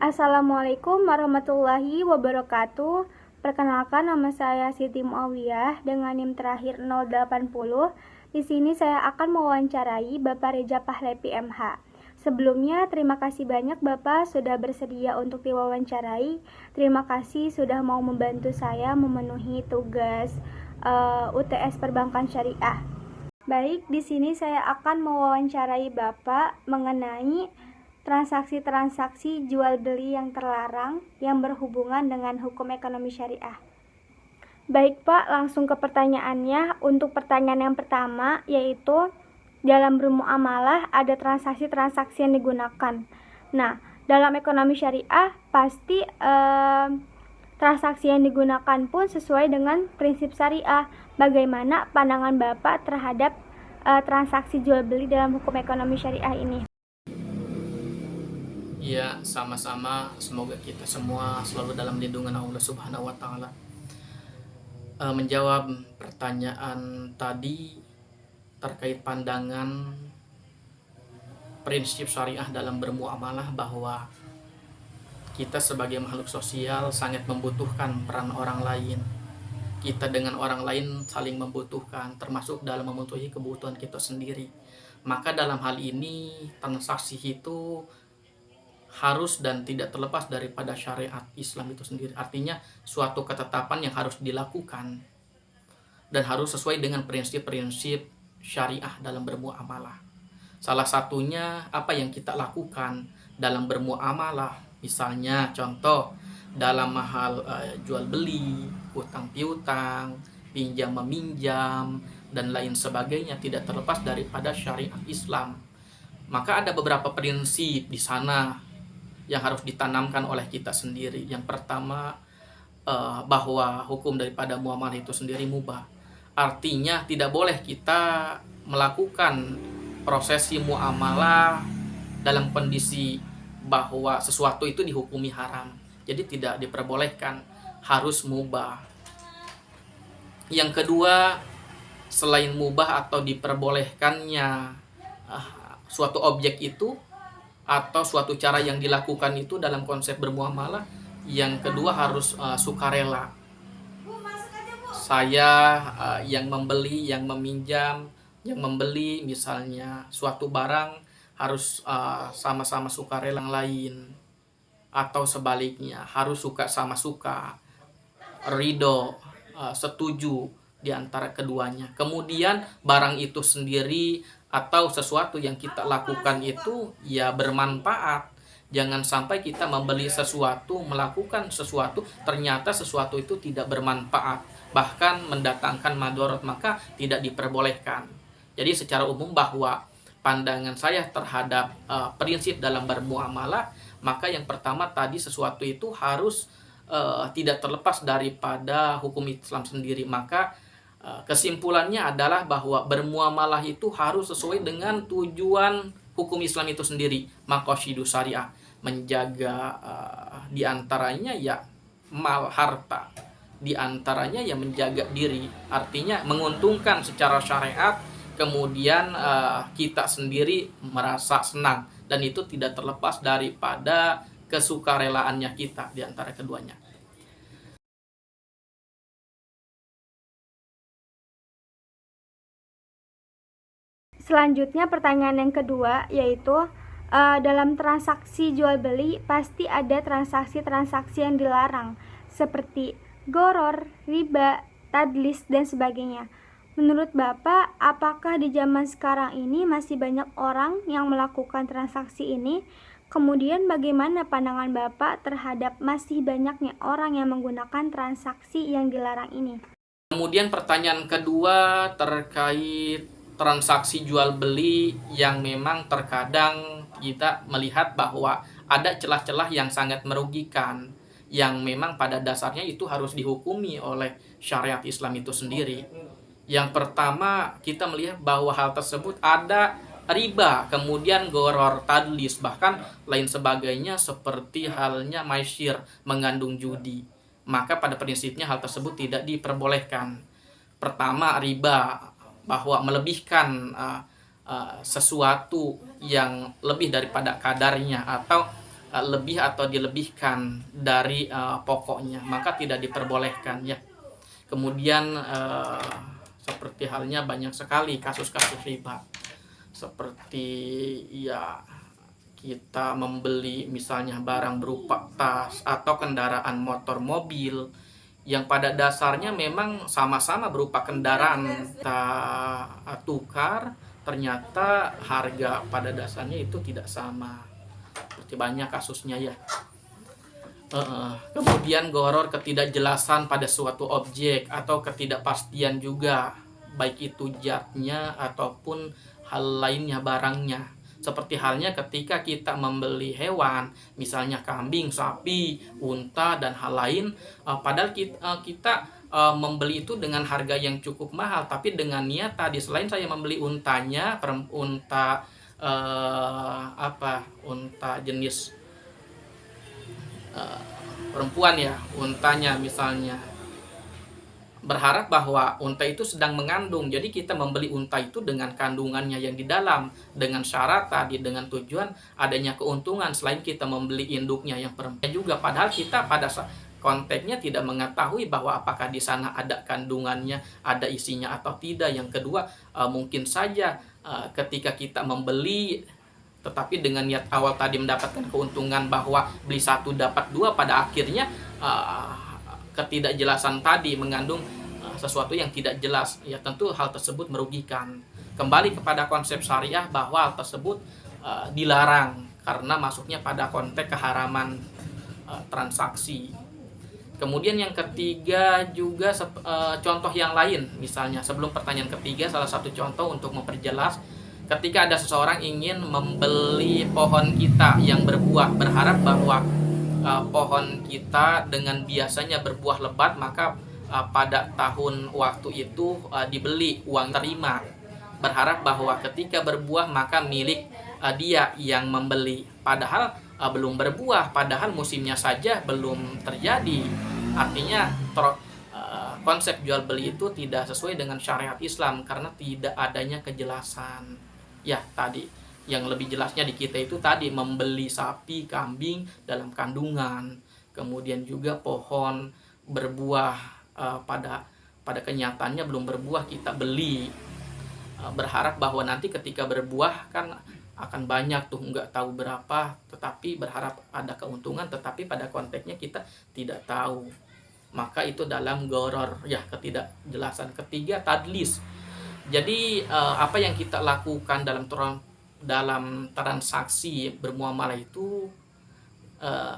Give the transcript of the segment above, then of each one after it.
Assalamualaikum warahmatullahi wabarakatuh. Perkenalkan, nama saya Siti Muawiyah dengan NIM terakhir 080. Di sini saya akan mewawancarai Bapak Reja Pahlevi MH. Sebelumnya, terima kasih banyak Bapak sudah bersedia untuk diwawancarai. Terima kasih sudah mau membantu saya memenuhi tugas UTS Perbankan Syariah. Baik, di sini saya akan mewawancarai Bapak mengenai transaksi-transaksi jual beli yang terlarang yang berhubungan dengan hukum ekonomi syariah. Baik Pak, langsung ke pertanyaannya. Untuk pertanyaan yang pertama, yaitu dalam bermuamalah ada transaksi-transaksi yang digunakan. Nah, dalam ekonomi syariah pasti transaksi yang digunakan pun sesuai dengan prinsip syariah. Bagaimana pandangan Bapak terhadap transaksi jual beli dalam hukum ekonomi syariah ini? Ya, sama-sama. Semoga kita semua selalu dalam lindungan Allah Subhanahu wa taala. Menjawab pertanyaan tadi terkait pandangan prinsip syariah dalam bermuamalah, bahwa kita sebagai makhluk sosial sangat membutuhkan peran orang lain. Kita dengan orang lain saling membutuhkan, termasuk dalam memenuhi kebutuhan kita sendiri. Maka dalam hal ini transaksi itu harus dan tidak terlepas daripada syariat Islam itu sendiri. Artinya suatu ketetapan yang harus dilakukan dan harus sesuai dengan prinsip-prinsip syariah dalam bermuamalah. Salah satunya apa yang kita lakukan dalam bermuamalah, misalnya contoh dalam hal jual beli, utang piutang, pinjam meminjam, dan lain sebagainya, tidak terlepas daripada syariat Islam. Maka ada beberapa prinsip di sana yang harus ditanamkan oleh kita sendiri. Yang pertama, bahwa hukum daripada muamalah itu sendiri mubah. Artinya tidak boleh kita melakukan prosesi muamalah dalam kondisi bahwa sesuatu itu dihukumi haram. Jadi tidak diperbolehkan, harus mubah. Yang kedua, selain mubah atau diperbolehkannya suatu objek itu atau suatu cara yang dilakukan itu dalam konsep bermuamalah, yang kedua harus sukarela. Saya yang membeli, yang meminjam, yang membeli misalnya suatu barang harus sama-sama sukarela yang lain, atau sebaliknya harus suka sama suka, ridho, setuju di antara keduanya. Kemudian barang itu sendiri atau sesuatu yang kita lakukan itu ya bermanfaat. Jangan sampai kita membeli sesuatu, melakukan sesuatu, ternyata sesuatu itu tidak bermanfaat, bahkan mendatangkan madharat, maka tidak diperbolehkan. Jadi secara umum bahwa pandangan saya terhadap prinsip dalam bermuamalah, maka yang pertama tadi, sesuatu itu harus tidak terlepas daripada hukum Islam sendiri. Maka kesimpulannya adalah bahwa bermuamalah itu harus sesuai dengan tujuan hukum Islam itu sendiri, maqasidus syariah, menjaga diantaranya ya mal, harta, diantaranya ya menjaga diri, artinya menguntungkan secara syariat, kemudian kita sendiri merasa senang, dan itu tidak terlepas daripada kesukarelaannya kita diantara keduanya. Selanjutnya pertanyaan yang kedua, yaitu dalam transaksi jual beli pasti ada transaksi-transaksi yang dilarang seperti goror, riba, tadlis, dan sebagainya. Menurut Bapak, apakah di zaman sekarang ini masih banyak orang yang melakukan transaksi ini? Kemudian bagaimana pandangan Bapak terhadap masih banyaknya orang yang menggunakan transaksi yang dilarang ini? Kemudian pertanyaan kedua terkait transaksi jual beli yang memang terkadang kita melihat bahwa ada celah-celah yang sangat merugikan, yang memang pada dasarnya itu harus dihukumi oleh syariat Islam itu sendiri. Yang pertama, kita melihat bahwa hal tersebut ada riba, kemudian goror, tadlis, bahkan lain sebagainya, seperti halnya maisir, mengandung judi. Maka pada prinsipnya hal tersebut tidak diperbolehkan. Pertama, riba, bahwa melebihkan sesuatu yang lebih daripada kadarnya, atau lebih atau dilebihkan dari pokoknya, maka tidak diperbolehkan ya. Kemudian seperti halnya banyak sekali kasus-kasus riba, seperti ya kita membeli misalnya barang berupa tas atau kendaraan motor mobil yang pada dasarnya memang sama-sama berupa kendaraan, kita tukar, ternyata harga pada dasarnya itu tidak sama. Seperti banyak kasusnya ya. Kemudian goror ketidakjelasan pada suatu objek atau ketidakpastian juga, baik itu zatnya ataupun hal lainnya barangnya. Seperti halnya ketika kita membeli hewan, misalnya kambing, sapi, unta, dan hal lain, padahal kita membeli itu dengan harga yang cukup mahal, tapi dengan niat tadi, selain saya membeli untanya, unta jenis perempuan ya, untanya misalnya, berharap bahwa unta itu sedang mengandung, jadi kita membeli unta itu dengan kandungannya yang di dalam, dengan syarat tadi, dengan tujuan adanya keuntungan, selain kita membeli induknya yang perempuan juga, padahal kita pada konteksnya tidak mengetahui bahwa apakah di sana ada kandungannya, ada isinya atau tidak. Yang kedua, mungkin saja ketika kita membeli tetapi dengan niat awal tadi mendapatkan keuntungan bahwa beli satu dapat dua, pada akhirnya ketidakjelasan tadi mengandung sesuatu yang tidak jelas, ya tentu hal tersebut merugikan. Kembali kepada konsep syariah bahwa hal tersebut dilarang karena masuknya pada konteks keharaman transaksi. Kemudian yang ketiga juga contoh yang lain, misalnya sebelum pertanyaan ketiga, salah satu contoh untuk memperjelas, ketika ada seseorang ingin membeli pohon kita yang berbuah, berharap bahwa pohon kita dengan biasanya berbuah lebat, maka pada tahun waktu itu dibeli, uang terima, berharap bahwa ketika berbuah maka milik dia yang membeli, padahal belum berbuah, padahal musimnya saja belum terjadi. Artinya konsep jual beli itu tidak sesuai dengan syariat Islam karena tidak adanya kejelasan. Ya tadi yang lebih jelasnya di kita itu tadi membeli sapi, kambing dalam kandungan, kemudian juga pohon berbuah pada kenyataannya belum berbuah kita beli, berharap bahwa nanti ketika berbuah kan akan banyak tuh, nggak tahu berapa, tetapi berharap ada keuntungan, tetapi pada konteksnya kita tidak tahu, maka itu dalam goror ya, ketidakjelasan. Ketiga, tadlis. Jadi apa yang kita lakukan dalam transaksi bermuamalah itu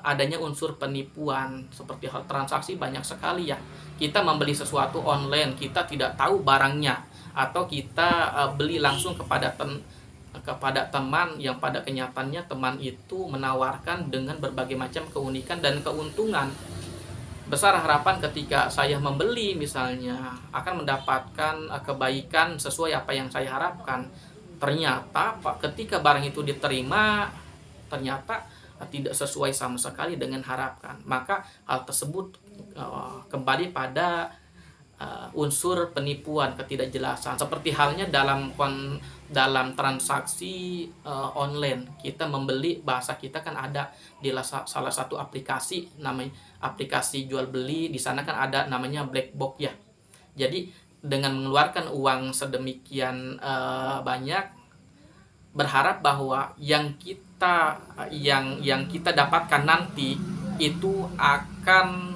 adanya unsur penipuan. Seperti hal transaksi banyak sekali ya, kita membeli sesuatu online, kita tidak tahu barangnya, atau kita beli langsung kepada teman yang pada kenyataannya teman itu menawarkan dengan berbagai macam keunikan dan keuntungan. Besar harapan ketika saya membeli misalnya akan mendapatkan kebaikan sesuai apa yang saya harapkan. Ternyata ketika barang itu diterima ternyata tidak sesuai sama sekali dengan harapan. Maka hal tersebut kembali pada unsur penipuan, ketidakjelasan. Seperti halnya dalam transaksi online, kita membeli, bahasa kita kan ada di salah satu aplikasi, namanya aplikasi jual beli, di sana kan ada namanya black box ya. Jadi dengan mengeluarkan uang sedemikian banyak, berharap bahwa yang kita dapatkan nanti itu akan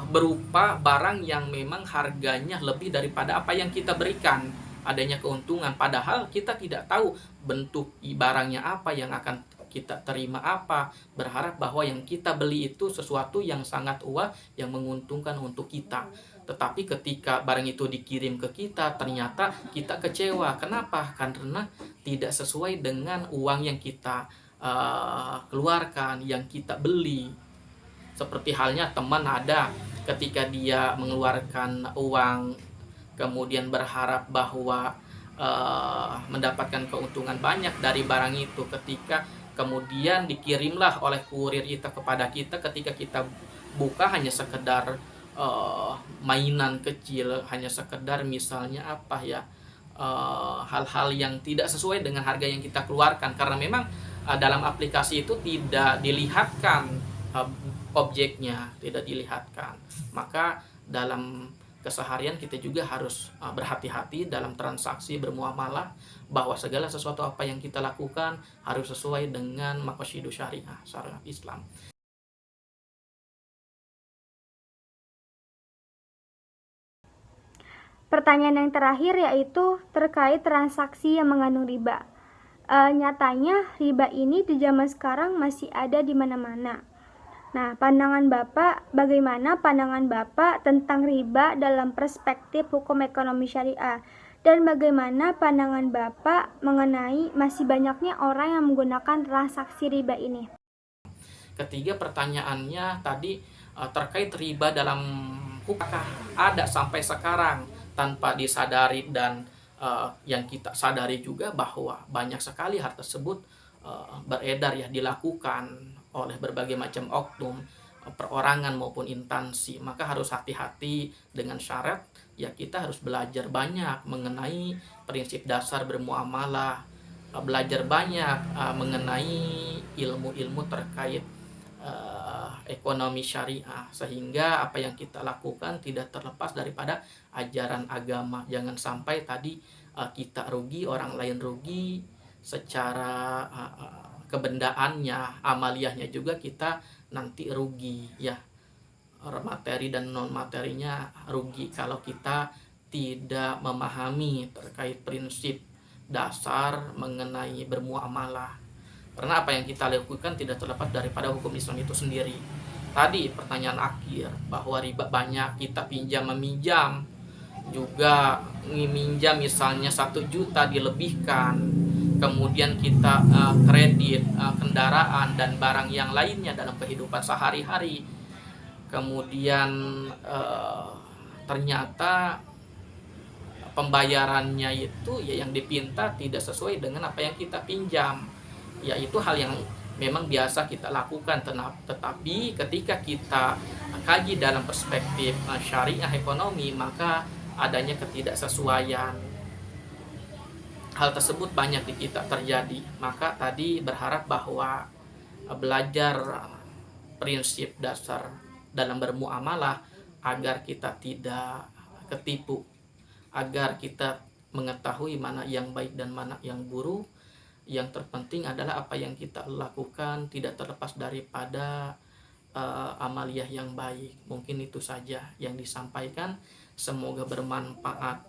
berupa barang yang memang harganya lebih daripada apa yang kita berikan, adanya keuntungan, padahal kita tidak tahu bentuk barangnya apa, yang akan kita terima apa, berharap bahwa yang kita beli itu sesuatu yang sangat wah, yang menguntungkan untuk kita. Tetapi ketika barang itu dikirim ke kita, ternyata kita kecewa. Kenapa? Karena tidak sesuai dengan uang yang kita keluarkan, yang kita beli. Seperti halnya teman ada, ketika dia mengeluarkan uang, kemudian berharap bahwa mendapatkan keuntungan banyak dari barang itu, ketika kemudian dikirimlah oleh kurir itu kepada kita, ketika kita buka hanya sekedar mainan kecil, hanya sekedar misalnya apa ya, hal-hal yang tidak sesuai dengan harga yang kita keluarkan, karena memang dalam aplikasi itu tidak dilihatkan objeknya, tidak dilihatkan. Maka dalam keseharian kita juga harus berhati-hati dalam transaksi bermuamalah, bahwa segala sesuatu apa yang kita lakukan harus sesuai dengan maqasidus syariah, syariat Islam. Pertanyaan yang terakhir yaitu terkait transaksi yang mengandung riba. Nyatanya riba ini di zaman sekarang masih ada di mana-mana. Nah, bagaimana pandangan Bapak tentang riba dalam perspektif hukum ekonomi syariah? Dan bagaimana pandangan Bapak mengenai masih banyaknya orang yang menggunakan transaksi riba ini? Ketiga, pertanyaannya tadi terkait riba dalam hukum, apakah ada sampai sekarang tanpa disadari, dan yang kita sadari juga bahwa banyak sekali hal tersebut beredar, ya, dilakukan oleh berbagai macam oknum, perorangan maupun instansi. Maka harus hati-hati dengan syarat, ya, kita harus belajar banyak mengenai prinsip dasar bermuamalah, belajar banyak mengenai ilmu-ilmu terkait ekonomi syariah, sehingga apa yang kita lakukan tidak terlepas daripada ajaran agama. Jangan sampai tadi kita rugi, orang lain rugi secara kebendaannya, amaliyahnya juga kita nanti rugi, ya, materi dan non materinya rugi kalau kita tidak memahami terkait prinsip dasar mengenai bermuamalah. Karena apa yang kita lakukan tidak terlepas daripada hukum Islam itu sendiri. Tadi pertanyaan akhir, bahwa riba banyak, kita pinjam meminjam, juga meminjam misalnya 1 juta dilebihkan, kemudian kita kredit kendaraan dan barang yang lainnya dalam kehidupan sehari-hari, kemudian ternyata pembayarannya itu, ya, yang dipinta tidak sesuai dengan apa yang kita pinjam. Ya, itu hal yang memang biasa kita lakukan, tetapi ketika kita kaji dalam perspektif syariah ekonomi, maka adanya ketidaksesuaian. Hal tersebut banyak di kita terjadi. Maka tadi berharap bahwa belajar prinsip dasar dalam bermuamalah agar kita tidak ketipu, agar kita mengetahui mana yang baik dan mana yang buruk. Yang terpenting adalah apa yang kita lakukan tidak terlepas daripada amaliyah yang baik. Mungkin itu saja yang disampaikan. Semoga bermanfaat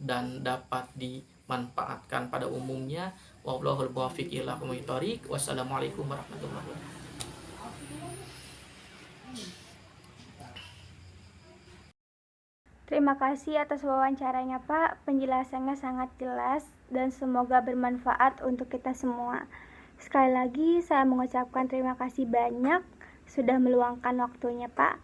dan dapat dimanfaatkan pada umumnya. Wallahul muwaffiq ila aqwamit thoriq. Wassalamualaikum warahmatullahi wabarakatuh. Terima kasih atas wawancaranya, Pak. Penjelasannya sangat jelas dan semoga bermanfaat untuk kita semua. Sekali lagi saya mengucapkan terima kasih banyak sudah meluangkan waktunya, Pak.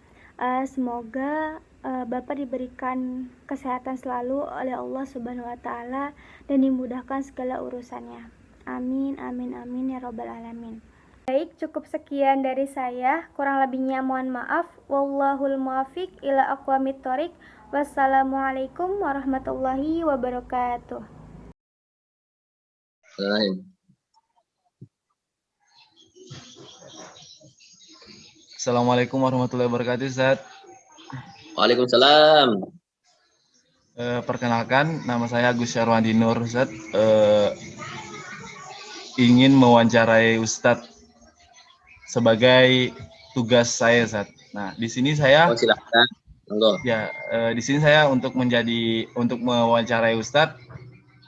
Semoga Bapak diberikan kesehatan selalu oleh Allah Subhanahu wa taala dan dimudahkan segala urusannya. Amin amin amin ya robbal alamin. Baik, cukup sekian dari saya. Kurang lebihnya mohon maaf. Wallahul muwaffiq ila aqwamit thoriq. Wassalamualaikum warahmatullahi wabarakatuh. Assalamualaikum warahmatullahi wabarakatuh, Ustaz. Waalaikumsalam. Perkenalkan, nama saya Agus Syarwandi Nur, Ustaz. Ingin mewawancarai Ustaz sebagai tugas saya, Ustaz. Nah, di sini saya silakan. Monggo. Ya, di sini saya untuk mewawancarai Ustaz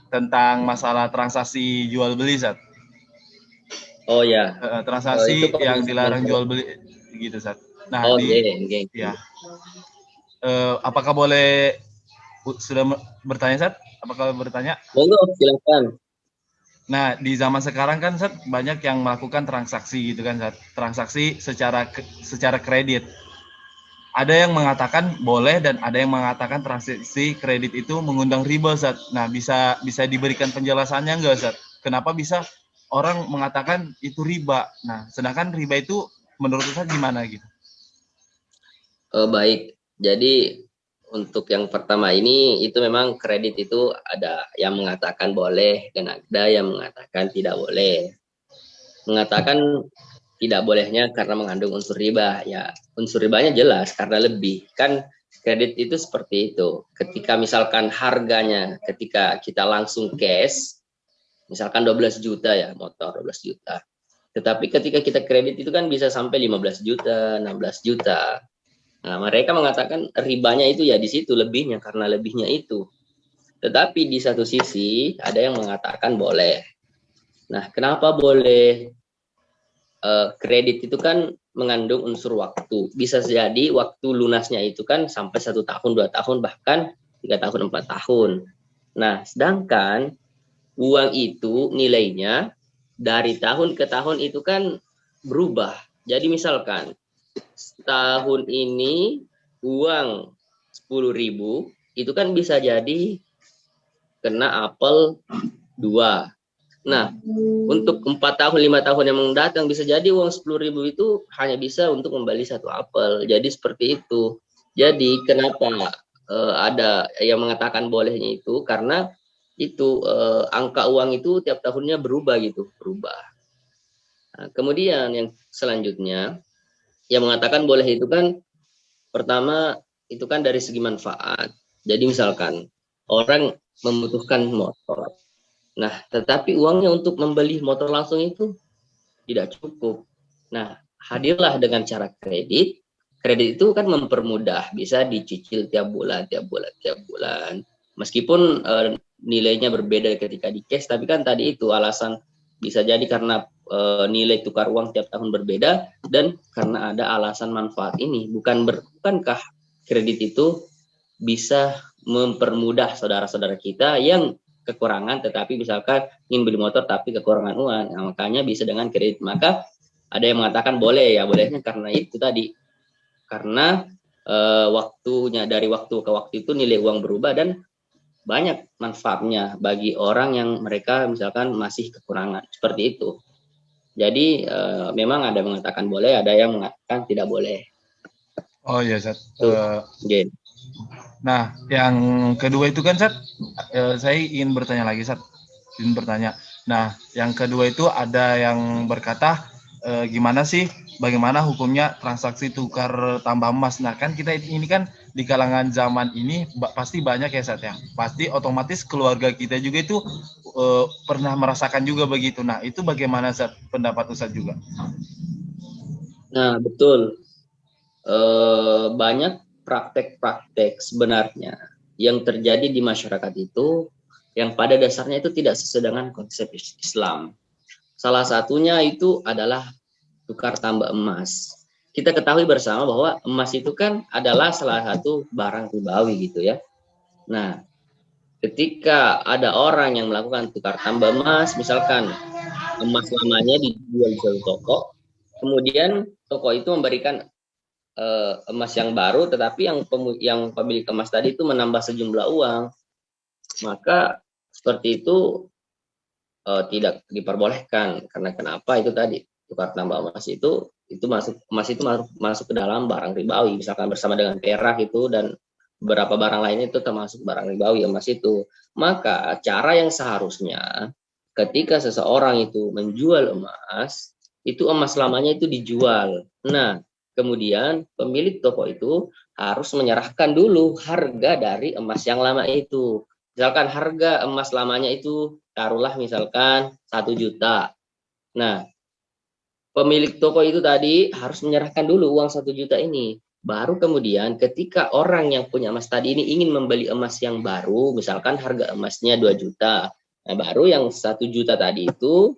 tentang masalah transaksi jual beli, Ustaz. Oh ya. Transaksi yang dilarang jual beli gitu, Ustaz. Nah, ya. Apakah boleh sudah bertanya, Ustaz? Apakah bertanya? Monggo, silakan. Nah, di zaman sekarang kan, Ustaz, banyak yang melakukan transaksi gitu kan, Ustaz. Transaksi secara kredit. Ada yang mengatakan boleh dan ada yang mengatakan transaksi kredit itu mengundang riba, Ustaz. Nah, bisa diberikan penjelasannya nggak, Ustaz? Kenapa bisa orang mengatakan itu riba? Nah, sedangkan riba itu menurut Ustaz gimana gitu? Baik. Jadi untuk yang pertama ini, itu memang kredit itu ada yang mengatakan boleh dan ada yang mengatakan tidak boleh. mengatakan tidak bolehnya karena mengandung unsur riba. Ya, unsur ribanya jelas karena lebih. Kan kredit itu seperti itu. Ketika misalkan harganya, ketika kita langsung cash, misalkan 12 juta ya, motor 12 juta. Tetapi ketika kita kredit itu kan bisa sampai 15 juta, 16 juta. Nah, mereka mengatakan ribanya itu ya di situ lebihnya, karena lebihnya itu. Tetapi di satu sisi ada yang mengatakan boleh. Nah, kenapa boleh? Kredit itu kan mengandung unsur waktu. Bisa jadi waktu lunasnya itu kan sampai 1 tahun, 2 tahun, bahkan 3 tahun, 4 tahun. Nah, sedangkan uang itu nilainya dari tahun ke tahun itu kan berubah. Jadi misalkan tahun ini uang 10.000 itu kan bisa jadi kena apel 2. Nah, untuk 4 tahun, 5 tahun yang mendatang bisa jadi uang 10.000 itu hanya bisa untuk membeli 1 apel. Jadi seperti itu. Jadi kenapa ada yang mengatakan bolehnya itu karena itu angka uang itu tiap tahunnya berubah gitu, berubah. Nah, kemudian yang selanjutnya yang mengatakan boleh itu kan pertama itu kan dari segi manfaat. Jadi misalkan orang membutuhkan motor. Nah, tetapi uangnya untuk membeli motor langsung itu tidak cukup. Nah, hadirlah dengan cara kredit. Kredit itu kan mempermudah, bisa dicicil tiap bulan, tiap bulan, tiap bulan. Meskipun nilainya berbeda ketika di cash, tapi kan tadi itu alasan bisa jadi karena nilai tukar uang tiap tahun berbeda dan karena ada alasan manfaat ini. Bukankah kredit itu bisa mempermudah saudara-saudara kita yang kekurangan tetapi misalkan ingin beli motor tapi kekurangan uang, nah, makanya bisa dengan kredit. Maka ada yang mengatakan boleh, ya bolehnya karena itu tadi, karena waktunya dari waktu ke waktu itu nilai uang berubah dan banyak manfaatnya bagi orang yang mereka misalkan masih kekurangan seperti itu. Jadi memang ada yang mengatakan boleh, ada yang mengatakan tidak boleh. Oh iya, Sat. Okay. Nah, yang kedua itu kan, Sat, saya ingin bertanya lagi, Sat. Ingin bertanya. Nah, yang kedua itu ada yang berkata, gimana sih, bagaimana hukumnya transaksi tukar tambah emas? Nah, kan kita ini kan di kalangan zaman ini pasti banyak ya, Sat, ya. Pasti otomatis keluarga kita juga itu pernah merasakan juga begitu. Nah, itu bagaimana, Sat, pendapat Ustadz juga? Nah, betul. Banyak praktek-praktek sebenarnya yang terjadi di masyarakat itu yang pada dasarnya itu tidak sesuai dengan konsep Islam. Salah satunya itu adalah tukar tambah emas. Kita ketahui bersama bahwa emas itu kan adalah salah satu barang ribawi gitu ya. Nah, ketika ada orang yang melakukan tukar tambah emas, misalkan emas lamanya dijual di suatu toko, kemudian toko itu memberikan emas yang baru, tetapi yang pemilik emas tadi itu menambah sejumlah uang, maka seperti itu tidak diperbolehkan. Karena kenapa? Itu tadi tukar tambah emas itu masuk ke dalam barang ribawi, misalkan bersama dengan perak itu dan beberapa barang lainnya itu termasuk barang ribawi emas itu. Maka cara yang seharusnya ketika seseorang itu menjual emas, itu emas lamanya itu dijual. Nah, kemudian pemilik toko itu harus menyerahkan dulu harga dari emas yang lama itu. Misalkan harga emas lamanya itu taruhlah misalkan 1 juta. Nah, pemilik toko itu tadi harus menyerahkan dulu uang 1 juta ini. Baru kemudian ketika orang yang punya emas tadi ini ingin membeli emas yang baru, misalkan harga emasnya 2 juta. Nah, baru yang 1 juta tadi itu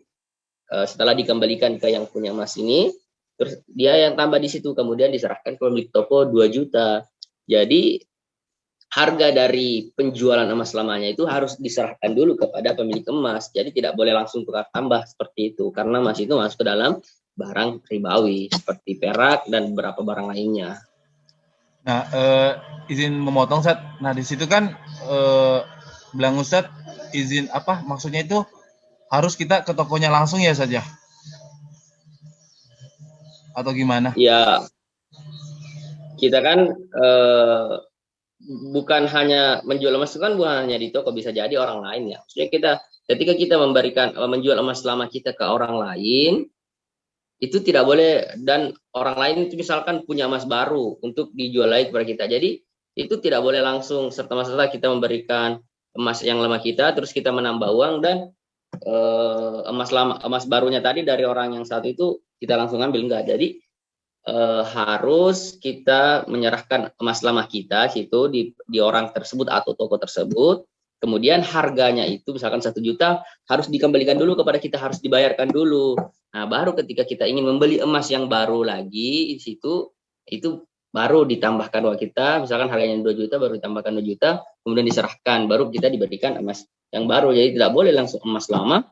setelah dikembalikan ke yang punya emas ini, terus dia yang tambah di situ, kemudian diserahkan ke pemilik toko 2 juta. Jadi harga dari penjualan emas lamanya itu harus diserahkan dulu kepada pemilik emas. Jadi tidak boleh langsung tukar tambah seperti itu, karena emas itu masuk ke dalam barang ribawi seperti perak dan beberapa barang lainnya. Nah, izin memotong, Sat. Nah, di situ kan bilang Ustadz, izin apa? Maksudnya itu harus kita ke tokonya langsung ya saja? Atau gimana? Ya, kita kan bukan hanya menjual emas, itu kan bukan hanya di toko, bisa jadi orang lain ya. Maksudnya ketika kita menjual emas lama kita ke orang lain, itu tidak boleh, dan orang lain itu misalkan punya emas baru untuk dijual lagi kepada kita. Jadi itu tidak boleh langsung serta-merta kita memberikan emas yang lama kita terus kita menambah uang dan emas barunya tadi dari orang yang satu itu kita langsung ambil, enggak. Jadi harus kita menyerahkan emas lama kita situ di orang tersebut atau toko tersebut. Kemudian harganya itu misalkan 1 juta harus dikembalikan dulu kepada kita, harus dibayarkan dulu. Nah, baru ketika kita ingin membeli emas yang baru lagi di situ, itu baru ditambahkan uang kita, misalkan harganya 2 juta baru ditambahkan 2 juta, kemudian diserahkan, baru kita diberikan emas yang baru. Jadi tidak boleh langsung emas lama,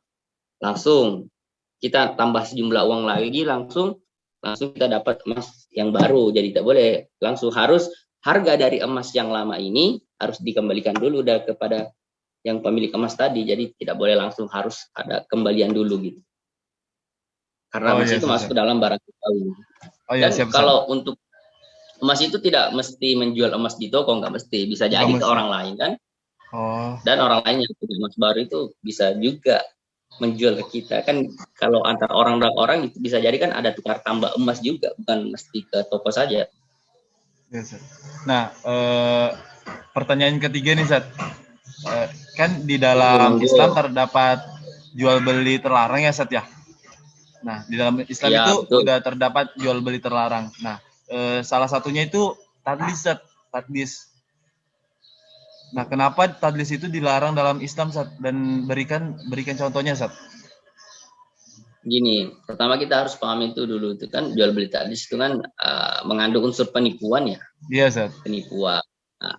langsung kita tambah sejumlah uang lagi, langsung kita dapat emas yang baru. Jadi tidak boleh langsung, harus harga dari emas yang lama ini harus dikembalikan dulu kepada yang pemilik emas tadi. Jadi tidak boleh langsung, harus ada kembalian dulu gitu. Karena emas itu masuk ke dalam barang ketahui. Dan kalau untuk emas itu tidak mesti menjual emas di toko, nggak mesti, bisa jadi ke orang lain kan. Dan orang lain yang punya emas baru itu bisa juga menjual ke kita kan. Kalau antara orang dan orang itu bisa jadi kan ada tukar tambah emas juga, bukan mesti ke toko saja. Nah, pertanyaan ketiga nih, Zat. Kan di dalam Islam terdapat jual beli terlarang ya, Zat ya. Nah, di dalam Islam itu sudah terdapat jual beli terlarang. Nah, salah satunya itu tadlis, Zat. Tadlis. Nah, kenapa tadlis itu dilarang dalam Islam, Zat? Dan berikan contohnya, Zat. Gini, pertama kita harus pahami itu dulu, itu kan jual beli tadlis itu kan mengandung unsur penipuan ya. Iya, Zat. Penipuan. Nah,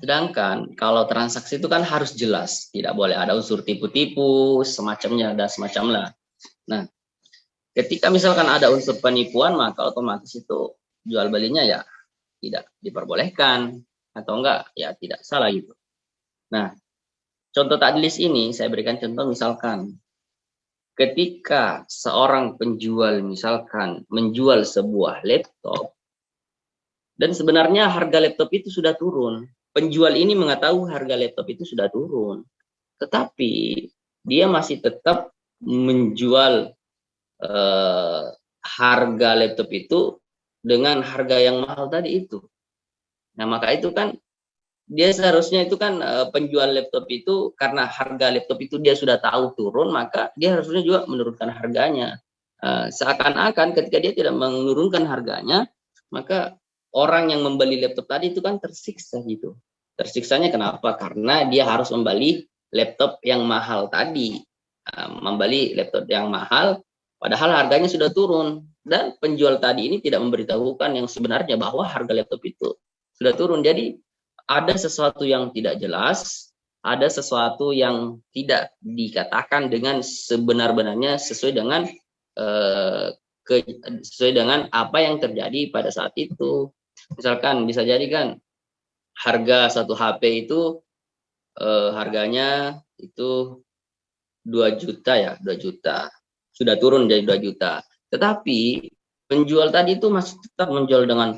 sedangkan kalau transaksi itu kan harus jelas, tidak boleh ada unsur tipu-tipu, semacamnya dan semacamnya. Nah, ketika misalkan ada unsur penipuan, maka otomatis itu jual belinya ya tidak diperbolehkan, atau enggak ya tidak salah gitu. Nah, contoh tadlis ini saya berikan contoh, misalkan ketika seorang penjual misalkan menjual sebuah laptop dan sebenarnya harga laptop itu sudah turun. Penjual ini mengetahui harga laptop itu sudah turun, tetapi dia masih tetap menjual harga laptop itu dengan harga yang mahal tadi itu. Nah, maka itu kan dia seharusnya itu kan penjual laptop itu karena harga laptop itu dia sudah tahu turun, maka dia harusnya juga menurunkan harganya. Seakan-akan ketika dia tidak menurunkan harganya, maka orang yang membeli laptop tadi itu kan tersiksa gitu. Tersiksanya kenapa? Karena dia harus membeli laptop yang mahal tadi. Membeli laptop yang mahal, padahal harganya sudah turun. Dan penjual tadi ini tidak memberitahukan yang sebenarnya bahwa harga laptop itu sudah turun. Jadi ada sesuatu yang tidak jelas, ada sesuatu yang tidak dikatakan dengan sebenar-benarnya sesuai dengan apa yang terjadi pada saat itu. Misalkan bisa jadi kan harga satu HP itu harganya itu 2 juta ya, 2 juta. Sudah turun jadi 2 juta. Tetapi penjual tadi itu masih tetap menjual dengan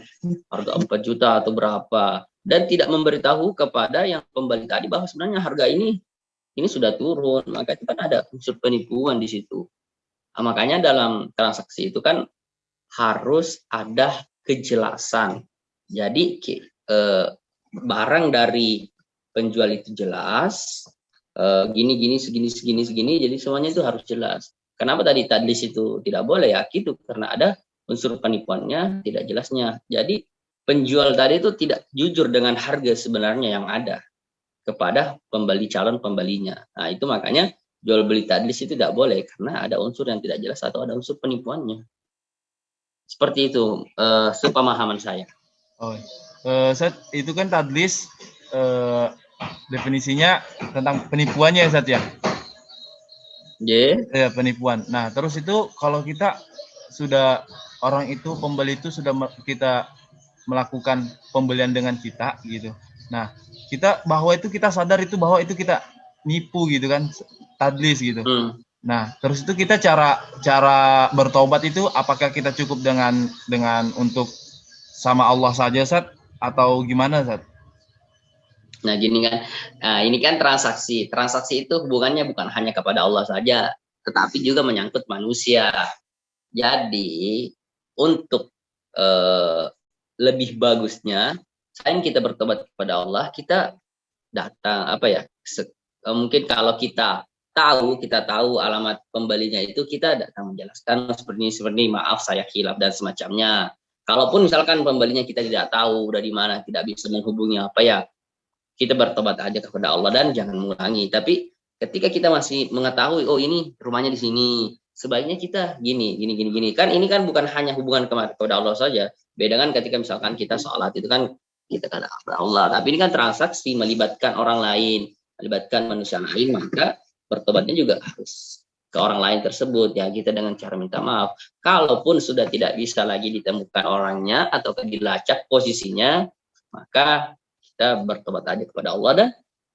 harga 4 juta atau berapa, dan tidak memberitahu kepada yang pembeli tadi bahwa sebenarnya harga ini sudah turun. Maka itu kan ada unsur penipuan di situ. Nah, makanya dalam transaksi itu kan harus ada kejelasan. Jadi barang dari penjual itu jelas, gini segini, jadi semuanya itu harus jelas. Kenapa tadi tadlis itu tidak boleh ya? Gitu, karena ada unsur penipuannya, tidak jelasnya. Jadi penjual tadi itu tidak jujur dengan harga sebenarnya yang ada kepada calon pembelinya. Nah, itu makanya jual beli tadlis itu tidak boleh karena ada unsur yang tidak jelas atau ada unsur penipuannya. Seperti itu sepemahaman saya. Zat, itu kan tadlis definisinya tentang penipuannya ya, Zat ya? Ya, penipuan. Nah, terus itu kalau kita sudah, orang itu, pembeli itu sudah kita melakukan pembelian dengan kita gitu. Nah, kita sadar itu bahwa itu kita nipu gitu kan, tadlis gitu. Nah, terus itu kita cara bertobat itu apakah kita cukup dengan untuk sama Allah saja, Zat, atau gimana, Zat? Nah, gini kan, ini kan transaksi itu hubungannya bukan hanya kepada Allah saja, tetapi juga menyangkut manusia. Jadi untuk lebih bagusnya, selain kita bertobat kepada Allah, kita datang mungkin kalau kita tahu alamat pembelinya itu, kita datang menjelaskan seperti maaf saya khilaf dan semacamnya. Kalaupun misalkan pembelinya kita tidak tahu dari mana, tidak bisa menghubungi kita bertobat aja kepada Allah dan jangan mengulangi. Tapi ketika kita masih mengetahui, oh ini rumahnya di sini, sebaiknya kita gini. Kan ini kan bukan hanya hubungan kepada Allah saja. Beda kan ketika misalkan kita sholat, itu kan kita kepada Allah. Tapi ini kan transaksi, melibatkan orang lain, melibatkan manusia lain, maka bertobatnya juga harus ke orang lain tersebut, ya, kita dengan cara minta maaf. Kalaupun sudah tidak bisa lagi ditemukan orangnya atau dilacak posisinya, maka kita bertobat aja kepada Allah dan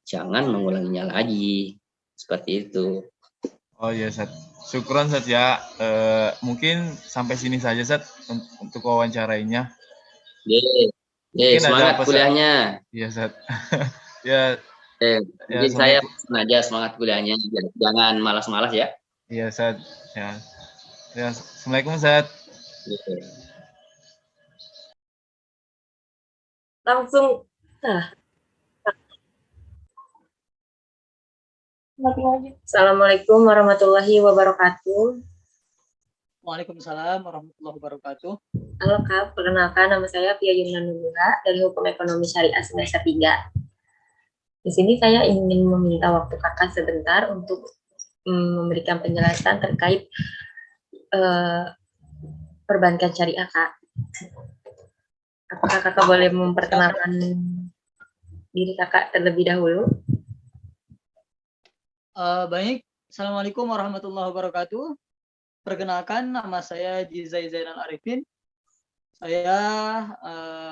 jangan mengulanginya lagi. Seperti itu. Oh ya, Sat. Syukron, Sat, ya. Mungkin sampai sini saja, Sat, untuk wawancarainya. Mungkin semangat kuliahnya. Iya, Sat. Ya. Mungkin saya sengaja semangat kuliahnya, jangan malas-malas ya. Iya, Sat. Ya. Assalamualaikum, Sat. Langsung. Assalamualaikum warahmatullahi wabarakatuh. Waalaikumsalam warahmatullahi wabarakatuh. Halo Kak, perkenalkan nama saya Pia Yumna Nubura dari Hukum Ekonomi Syariah semester 3. Di sini saya ingin meminta waktu Kakak sebentar untuk memberikan penjelasan terkait perbankan syariah, Kak. Apakah Kakak boleh memperkenalkan diri Kakak terlebih dahulu? Baik, Assalamualaikum warahmatullahi wabarakatuh. Perkenalkan, nama saya Jizai Zainal Arifin. Saya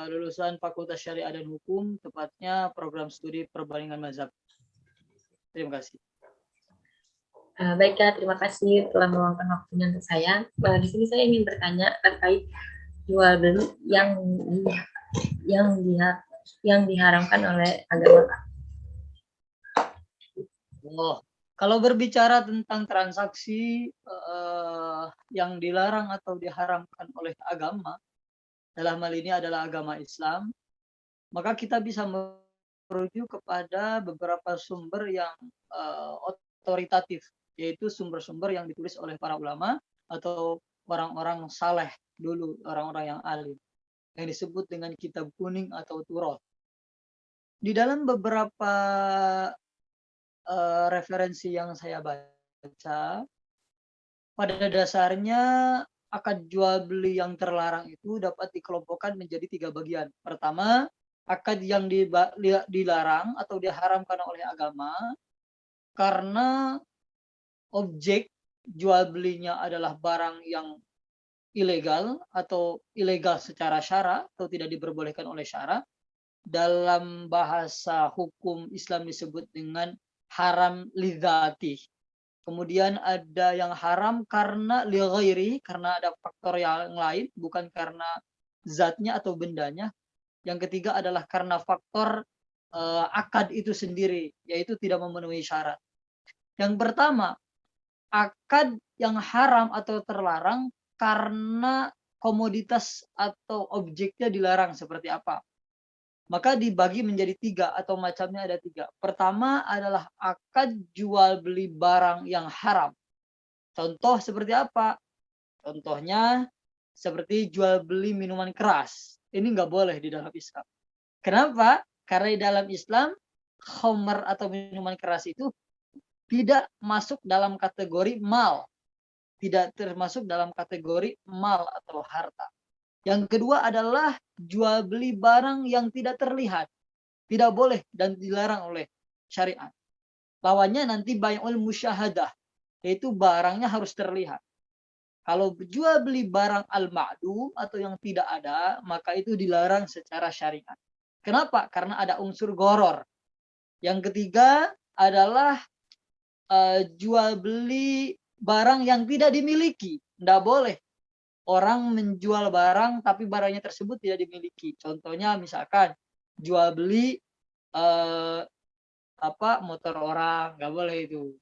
lulusan Fakultas Syariah dan Hukum, tepatnya program studi perbandingan mazhab. Terima kasih. Baik Kak, terima kasih telah meluangkan waktunya untuk saya. Di sini saya ingin bertanya terkait jual beli yang diharamkan oleh agama, Kak. Kalau berbicara tentang transaksi yang dilarang atau diharamkan oleh agama, dalam hal ini adalah agama Islam, maka kita bisa merujuk kepada beberapa sumber yang otoritatif, yaitu sumber-sumber yang ditulis oleh para ulama atau orang-orang saleh dulu, orang-orang yang alim, yang disebut dengan kitab kuning atau Taurat. Di dalam beberapa referensi yang saya baca, pada dasarnya akad jual beli yang terlarang itu dapat dikelompokkan menjadi 3 bagian. Pertama, akad yang dilarang atau diharamkan oleh agama karena objek jual belinya adalah barang yang ilegal atau ilegal secara syara atau tidak diperbolehkan oleh syara. Dalam bahasa hukum Islam disebut dengan haram lidzati. Kemudian ada yang haram karena li ghairi, karena ada faktor yang lain, bukan karena zatnya atau bendanya. Yang ketiga adalah karena faktor akad itu sendiri, yaitu tidak memenuhi syarat. Yang pertama, akad yang haram atau terlarang karena komoditas atau objeknya dilarang seperti apa? Maka dibagi menjadi 3 atau macamnya ada 3. Pertama adalah akad jual beli barang yang haram. Contoh seperti apa? Contohnya seperti jual beli minuman keras. Ini nggak boleh di dalam Islam. Kenapa? Karena di dalam Islam, khamr atau minuman keras itu tidak masuk dalam kategori mal. Tidak termasuk dalam kategori mal atau harta. Yang kedua adalah jual beli barang yang tidak terlihat. Tidak boleh dan dilarang oleh syariat. Lawannya nanti bai'ul musyahadah, yaitu barangnya harus terlihat. Kalau jual beli barang al-ma'dum atau yang tidak ada, maka itu dilarang secara syariat. Kenapa? Karena ada unsur gharar. Yang ketiga adalah jual beli barang yang tidak dimiliki. Tidak boleh orang menjual barang tapi barangnya tersebut tidak dimiliki. Contohnya misalkan jual beli motor orang, nggak boleh itu.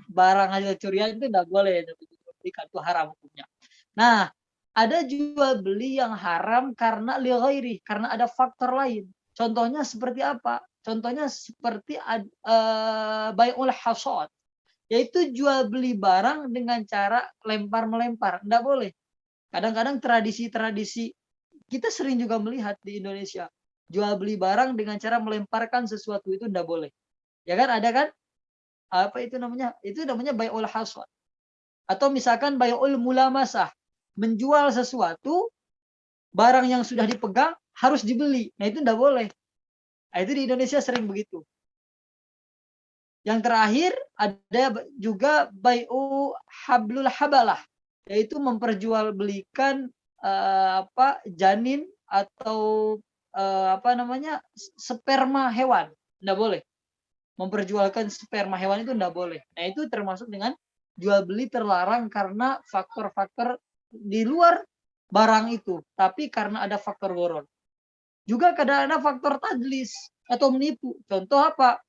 Barang hasil curian itu nggak boleh. belikan itu haram hukumnya. Nah, ada jual beli yang haram karena li ghairi, karena ada faktor lain. Contohnya seperti apa? Contohnya seperti bai'ul hasad, yaitu jual beli barang dengan cara lempar-melempar. Enggak boleh. Kadang-kadang tradisi-tradisi kita sering juga melihat di Indonesia, jual beli barang dengan cara melemparkan sesuatu itu enggak boleh. Ya kan, ada kan? Apa itu namanya? Itu namanya bai'ul hasad. Atau misalkan bai'ul mulamasah, menjual sesuatu, barang yang sudah dipegang harus dibeli. Nah, itu enggak boleh. Nah, itu di Indonesia sering begitu. Yang terakhir ada juga bai'u hablul habalah, yaitu memperjualbelikan janin atau sperma hewan. Enggak boleh. Memperjualkan sperma hewan itu enggak boleh. Nah, itu termasuk dengan jual beli terlarang karena faktor-faktor di luar barang itu, tapi karena ada faktor gharar. Juga kadang ada faktor tadlis atau menipu. Contoh apa?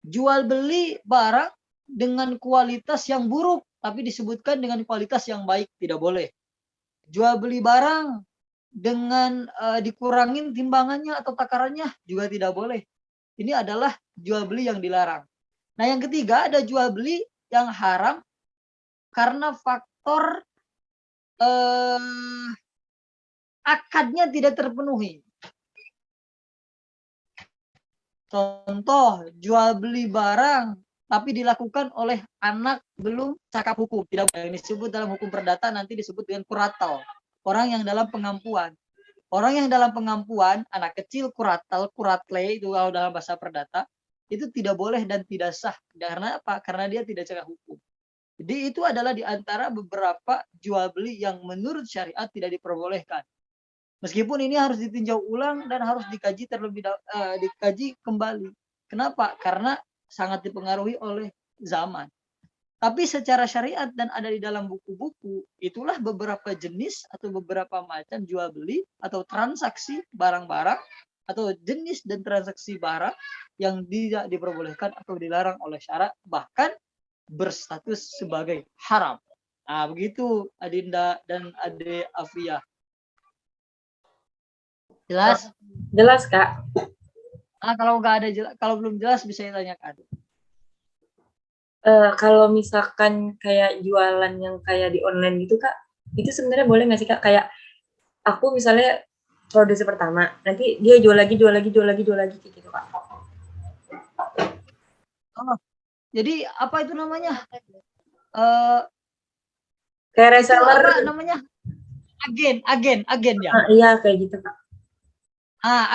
Jual beli barang dengan kualitas yang buruk, tapi disebutkan dengan kualitas yang baik, tidak boleh. Jual beli barang dengan dikurangin timbangannya atau takarannya juga tidak boleh. Ini adalah jual beli yang dilarang. Nah, yang ketiga ada jual beli yang haram karena faktor akadnya tidak terpenuhi. Contoh, jual beli barang tapi dilakukan oleh anak belum cakap hukum. Tidak boleh. Yang disebut dalam hukum perdata nanti disebut dengan kuratal. Orang yang dalam pengampuan. Orang yang dalam pengampuan, anak kecil kuratal, kuratle itu kalau dalam bahasa perdata, itu tidak boleh dan tidak sah. Karena apa? Karena dia tidak cakap hukum. Jadi itu adalah di antara beberapa jual beli yang menurut syariat tidak diperbolehkan. Meskipun ini harus ditinjau ulang dan harus dikaji dikaji kembali. Kenapa? Karena sangat dipengaruhi oleh zaman. Tapi secara syariat dan ada di dalam buku-buku, itulah beberapa jenis atau beberapa macam jual beli atau transaksi barang-barang atau jenis dan transaksi barang yang tidak diperbolehkan atau dilarang oleh syarak, bahkan berstatus sebagai haram. Nah, begitu Adinda dan Ade Afia. Jelas? Jelas, Kak. Kalau nggak ada kalau belum jelas bisa ditanyakan. Kalau misalkan kayak jualan yang kayak di online gitu, Kak, itu sebenarnya boleh nggak sih, Kak? Kayak aku misalnya produksi pertama, nanti dia jual lagi kayak gitu, Kak. Oh, jadi apa itu namanya? Kayak Itu reseller. apa namanya? Agen ya. Iya, kayak gitu, Kak.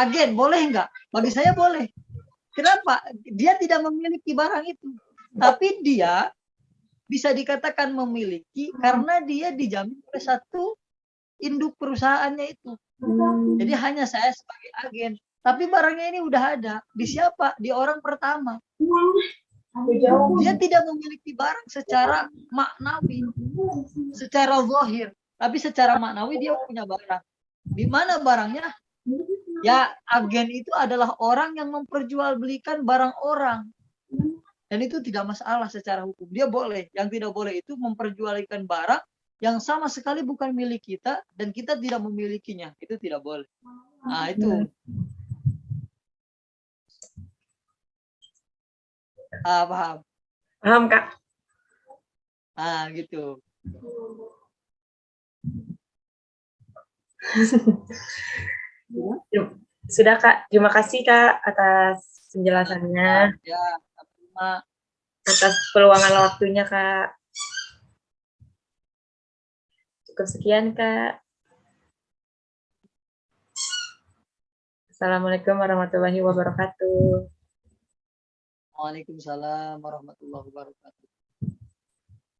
Agen boleh nggak? Bagi saya boleh. Kenapa? Dia tidak memiliki barang itu, tapi dia bisa dikatakan memiliki karena dia dijamin oleh satu induk perusahaannya itu. Jadi hanya saya sebagai agen, tapi barangnya ini udah ada. Di siapa? Di orang pertama. Dia tidak memiliki barang secara maknawi, secara zahir, tapi secara maknawi dia punya barang. Di mana barangnya? Ya, agen itu adalah orang yang memperjualbelikan barang orang. Dan itu tidak masalah secara hukum. Dia boleh. Yang tidak boleh itu memperjualbelikan barang yang sama sekali bukan milik kita dan kita tidak memilikinya. Itu tidak boleh. Nah, itu. Paham? Paham, Kak. Gitu. Sudah, Kak. Terima kasih, Kak, atas penjelasannya. Ya, terima. Atas peluangan waktunya, Kak. Cukup sekian, Kak. Assalamualaikum warahmatullahi wabarakatuh. Waalaikumsalam warahmatullahi wabarakatuh.